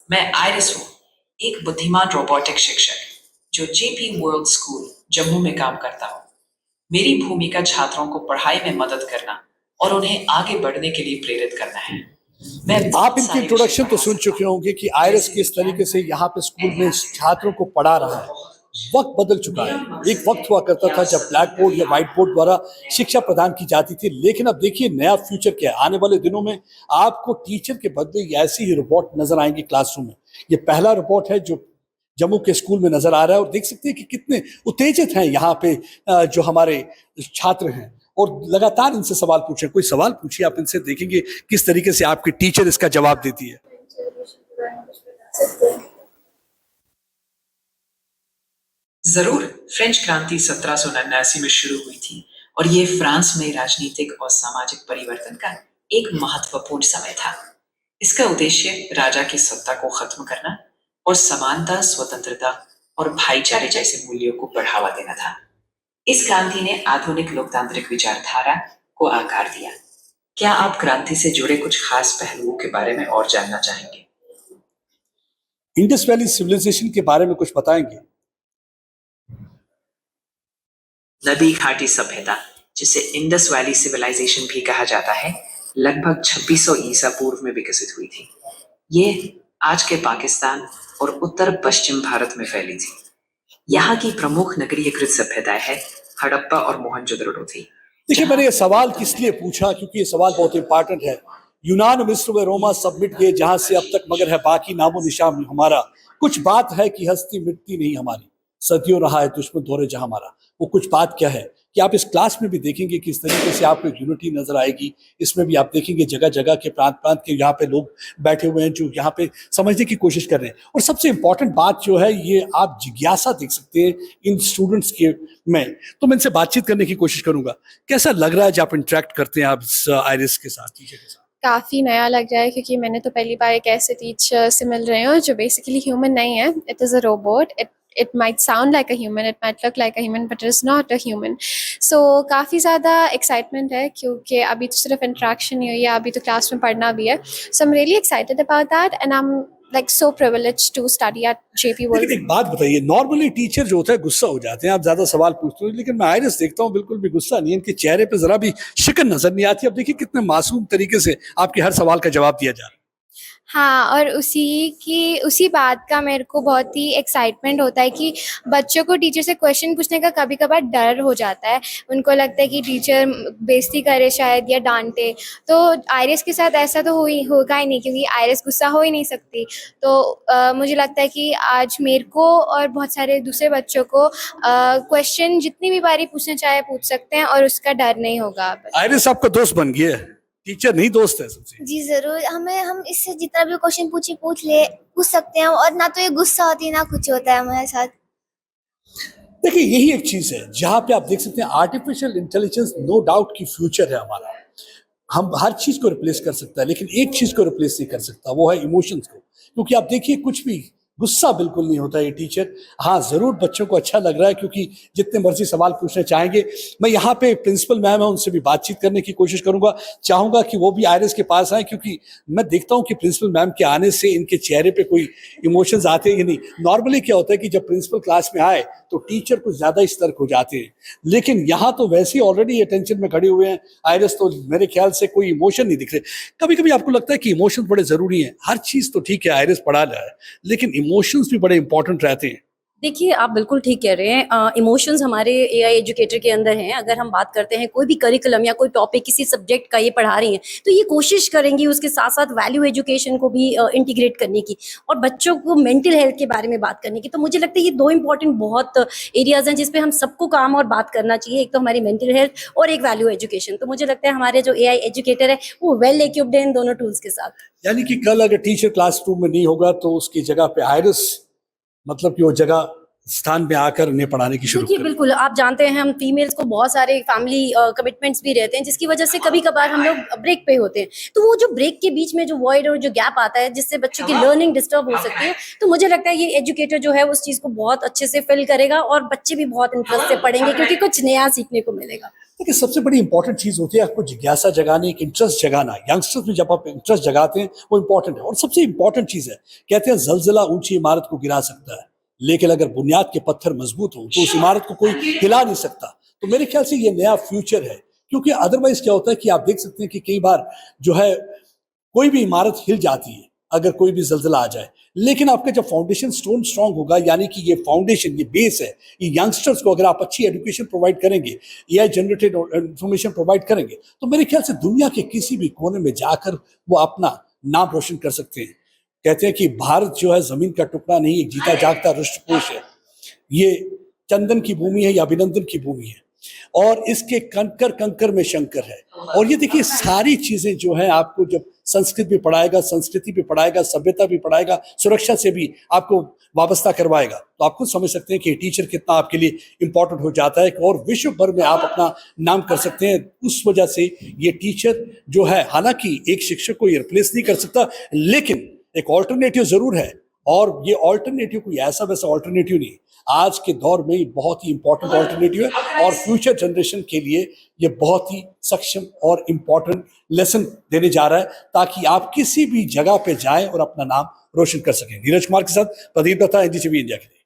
मैं आयरिस हूँ, एक बुद्धिमान रोबोटिक शिक्षक जो जेपी वर्ल्ड स्कूल जम्मू में काम करता हूँ। मेरी भूमिका छात्रों को पढ़ाई में मदद करना और उन्हें आगे बढ़ने के लिए प्रेरित करना है। आप इनकी इंट्रोडक्शन तो सुन चुके होंगे कि आयरिस किस तरीके से यहाँ पे स्कूल में छात्रों को पढ़ा रहा है। वक्त बदल चुका है। एक वक्त हुआ करता था जब ब्लैक बोर्ड या व्हाइट बोर्ड द्वारा शिक्षा प्रदान की जाती थी, लेकिन अब देखिए नया फ्यूचर क्या है। आने वाले दिनों में आपको टीचर के बदले ऐसी ही रोबोट नजर आएंगे क्लासरूम में। ये पहला रोबोट है जो जम्मू के स्कूल में नजर आ रहा है और देख सकते हैं कि कितने उत्तेजित हैं यहाँ पे जो हमारे छात्र हैं और लगातार इनसे सवाल पूछे। कोई सवाल पूछिए, आप इनसे देखेंगे किस तरीके से आपकी टीचर इसका जवाब देती है। जरूर, फ्रेंच क्रांति 1779 में शुरू हुई थी और ये फ्रांस में राजनीतिक और सामाजिक परिवर्तन का एक महत्वपूर्ण समय था। इसका उद्देश्य राजा की सत्ता को खत्म करना और समानता, स्वतंत्रता और भाईचारे जैसे मूल्यों को बढ़ावा देना था। इस क्रांति ने आधुनिक लोकतांत्रिक विचारधारा को आकार दिया। क्या आप क्रांति से जुड़े कुछ खास पहलुओं के बारे में और जानना चाहेंगे? इंडस वैली सिविलाइजेशन के बारे में कुछ बताएंगे? नदी घाटी सभ्यता, जिसे इंडस वैली सिविलाइजेशन भी कहा जाता है, लगभग 2600 ईसा पूर्व में विकसित हुई थी। ये आज के पाकिस्तान और उत्तर पश्चिम भारत में फैली थी। यहाँ की प्रमुख नगरीयकृत सभ्यताएं है हड़प्पा और मोहनजोदड़ो थी। देखिए, मैंने ये सवाल किस लिए पूछा, क्योंकि ये सवाल बहुत इंपॉर्टेंट है। यूनान, मिस्र व रोमा सब मिट गए जहां से अब तक, मगर है बाकी नामो निशान हमारा। कुछ बात है कि हस्ती मिटती नहीं हमारी, सदियों रहा है दुश्मन दौरे जहां हमारा। वो कुछ बात क्या है कि आप इस क्लास में भी देखेंगे किस तरीके से आपको यूनिटी नजर आएगी। इसमें भी आप देखेंगे जगह जगह के प्रांत प्रांत के यहाँ पे लोग बैठे हुए हैं जो यहाँ पे समझने की कोशिश कर रहे हैं। और सबसे इंपॉर्टेंट बात जो है, ये आप जिज्ञासा देख सकते हैं इन स्टूडेंट्स के में। तो मैं इनसे बातचीत करने की कोशिश करूंगा। कैसा लग रहा है जब आप इंटरेक्ट करते हैं आप आयरिस के साथ, टीचर के साथ? काफ़ी नया लग रहा है क्योंकि मैंने तो पहली बार एक ऐसे टीचर से मिल रही हूँ जो बेसिकली ह्यूमन नहीं है। It is a robot. it might sound like a human, it might look like a human, but it is not a human. So काफ़ी ज़्यादा एक्साइटमेंट है क्योंकि अभी तो सिर्फ इंट्रैक्शन ही हुई है, अभी तो क्लास में पढ़ना भी है। So I'm really excited about that and I'm like so privileged to study at JP World. लेकिन एक बात बताइए, नॉर्मली टीचर जो होता है गुस्सा हो जाते हैं, आप ज्यादा सवाल पूछते हो, लेकिन मैं आयरिस देखता हूँ बिल्कुल भी गुस्सा नहीं है। इनके चेहरे पे जरा भी शिकन नजर नहीं आती। अब देखिए कितने मासूम तरीके से आपके हर सवाल का जवाब दिया जा रहा है। हाँ, और उसी बात का मेरे को बहुत ही एक्साइटमेंट होता है कि बच्चों को टीचर से क्वेश्चन पूछने का कभी कभार डर हो जाता है। उनको लगता है कि टीचर बेइज्जती करे शायद या डांटे। तो आयरिस के साथ ऐसा तो होगा ही नहीं क्योंकि आयरिस गुस्सा हो ही नहीं सकती। तो मुझे लगता है कि आज मेरे को और बहुत सारे दूसरे बच्चों को क्वेश्चन जितनी भी बारी पूछना चाहे पूछ सकते हैं और उसका डर नहीं होगा। आयरिस आपका दोस्त बन गया है, टीचर नहीं दोस्त है सबसे। जी जरूर, हम इससे जितना भी क्वेश्चन पूछ सकते हैं और ना तो ये गुस्सा होती है ना कुछ होता है हमारे साथ। देखिए, यही एक चीज है जहां पे आप देख सकते हैं आर्टिफिशियल इंटेलिजेंस नो डाउट की फ्यूचर है हमारा। हम हर चीज को रिप्लेस कर सकता है, लेकिन एक चीज को रिप्लेस नहीं कर सकता, वो है इमोशंस को। क्योंकि आप देखिए कुछ भी गुस्सा बिल्कुल नहीं होता ये टीचर। हाँ, जरूर बच्चों को अच्छा लग रहा है क्योंकि जितने मर्जी सवाल पूछने चाहेंगे। मैं यहाँ पे प्रिंसिपल मैम है, उनसे भी बातचीत करने की कोशिश करूंगा। चाहूंगा कि वो भी आयरिस के पास आए, क्योंकि मैं देखता हूँ कि प्रिंसिपल मैम के आने से इनके चेहरे पे कोई इमोशंस आते हैं नहीं। नॉर्मली क्या होता है कि जब प्रिंसिपल क्लास में आए तो टीचर कुछ ज्यादा ही सतर्क हो जाते हैं, लेकिन यहाँ तो वैसे ही ऑलरेडी अटेंशन में खड़े हुए हैं। आयरिस तो मेरे ख्याल से कोई इमोशन नहीं दिख रहे। कभी कभी आपको लगता है कि इमोशंस बड़े जरूरी हैं। हर चीज तो ठीक है, आयरिस पढ़ा जाए, लेकिन इमोशंस भी बड़े इंपॉर्टेंट रहते हैं। देखिए, आप बिल्कुल ठीक कह रहे हैं। इमोशंस हमारे एआई एजुकेटर के अंदर हैं। अगर हम बात करते हैं कोई भी करिकुलम या कोई टॉपिक किसी सब्जेक्ट का ये पढ़ा रही हैं, तो ये कोशिश करेंगी उसके साथ साथ वैल्यू एजुकेशन को भी इंटीग्रेट करने की और बच्चों को मेंटल हेल्थ के बारे में बात करने की। तो मुझे लगता है ये दो इंपॉर्टेंट बहुत एरियाज हैं जिसपे हम सबको काम और बात करना चाहिए। एक तो हमारी मेंटल हेल्थ और एक वैल्यू एजुकेशन। तो मुझे लगता है हमारे जो एआई एजुकेटर है वो वेल इक्विप्ड है इन दोनों टूल्स के साथ। यानी कि कल अगर टीचर क्लासरूम में नहीं होगा तो उसकी जगह पे आयरिस, मतलब कि वो जगह स्थान में आकर उन्हें पढ़ाने की शुरू देखिए करें। बिल्कुल, आप जानते हैं हम फीमेल्स को बहुत सारे फैमिली कमिटमेंट्स भी रहते हैं, जिसकी वजह से कभी कभार हम लोग ब्रेक पे होते हैं। तो वो जो ब्रेक के बीच में जो वॉइड और जो गैप आता है, जिससे बच्चे की लर्निंग डिस्टर्ब हो सकती है, तो मुझे लगता है ये एजुकेटर जो है उस चीज को बहुत अच्छे से फिल करेगा और बच्चे भी बहुत इंटरेस्ट से पढ़ेंगे, क्योंकि कुछ नया सीखने को मिलेगा। देखिए सबसे बड़ी इंपॉर्टेंट चीज होती है आपको जिज्ञासा जगाने, एक इंटरेस्ट जगाना। यंगस्टर्स में जब आप इंटरेस्ट जगाते हैं वो इंपॉर्टेंट है। और सबसे इंपॉर्टेंट चीज है, कहते हैं जलजला ऊंची इमारत को गिरा सकता है, लेकिन अगर बुनियाद के पत्थर मजबूत हो तो उस इमारत को कोई हिला नहीं सकता। तो मेरे ख्याल से ये नया फ्यूचर है, क्योंकि अदरवाइज क्या होता है कि आप देख सकते हैं कि कई बार जो है कोई भी इमारत हिल जाती है अगर कोई भी जलजला आ जाए, लेकिन आपका जब फाउंडेशन स्टोन स्ट्रांग होगा, यानी कि ये फाउंडेशन, ये बेस है, ये यंगस्टर्स को अगर आप अच्छी एजुकेशन प्रोवाइड करेंगे, एआई जनरेटेड इंफॉर्मेशन प्रोवाइड करेंगे, तो मेरे ख्याल से दुनिया के किसी भी कोने में जाकर वो अपना नाम रोशन कर सकते हैं। कहते हैं कि भारत जो है जमीन का टुकड़ा नहीं, एक जीता जागता राष्ट्रकोश है। ये चंदन की भूमि है या अभिनंदन की भूमि है, और इसके कंकर कंकर में शंकर है। और ये देखिए सारी चीजें जो है आपको जब संस्कृत भी पढ़ाएगा, संस्कृति भी पढ़ाएगा, सभ्यता भी पढ़ाएगा, सुरक्षा से भी आपको वाबस्ता करवाएगा, तो आप खुद समझ सकते हैं कि टीचर कितना आपके लिए इंपॉर्टेंट हो जाता है और विश्व भर में आप अपना नाम कर सकते हैं। उस वजह से ये टीचर जो है, हालांकि एक शिक्षक को ये रिप्लेस नहीं कर सकता, लेकिन एक ऑल्टरनेटिव जरूर है। और ये ऑल्टरनेटिव कोई ऐसा वैसा ऑल्टरनेटिव नहीं, आज के दौर में ये बहुत ही इंपॉर्टेंट ऑल्टरनेटिव है और फ्यूचर जनरेशन के लिए ये बहुत ही सक्षम और इंपॉर्टेंट लेसन देने जा रहा है, ताकि आप किसी भी जगह पे जाएं और अपना नाम रोशन कर सकें। नीरज कुमार के साथ प्रदीप दत्ता, एनडीटीवी इंडिया के लिए।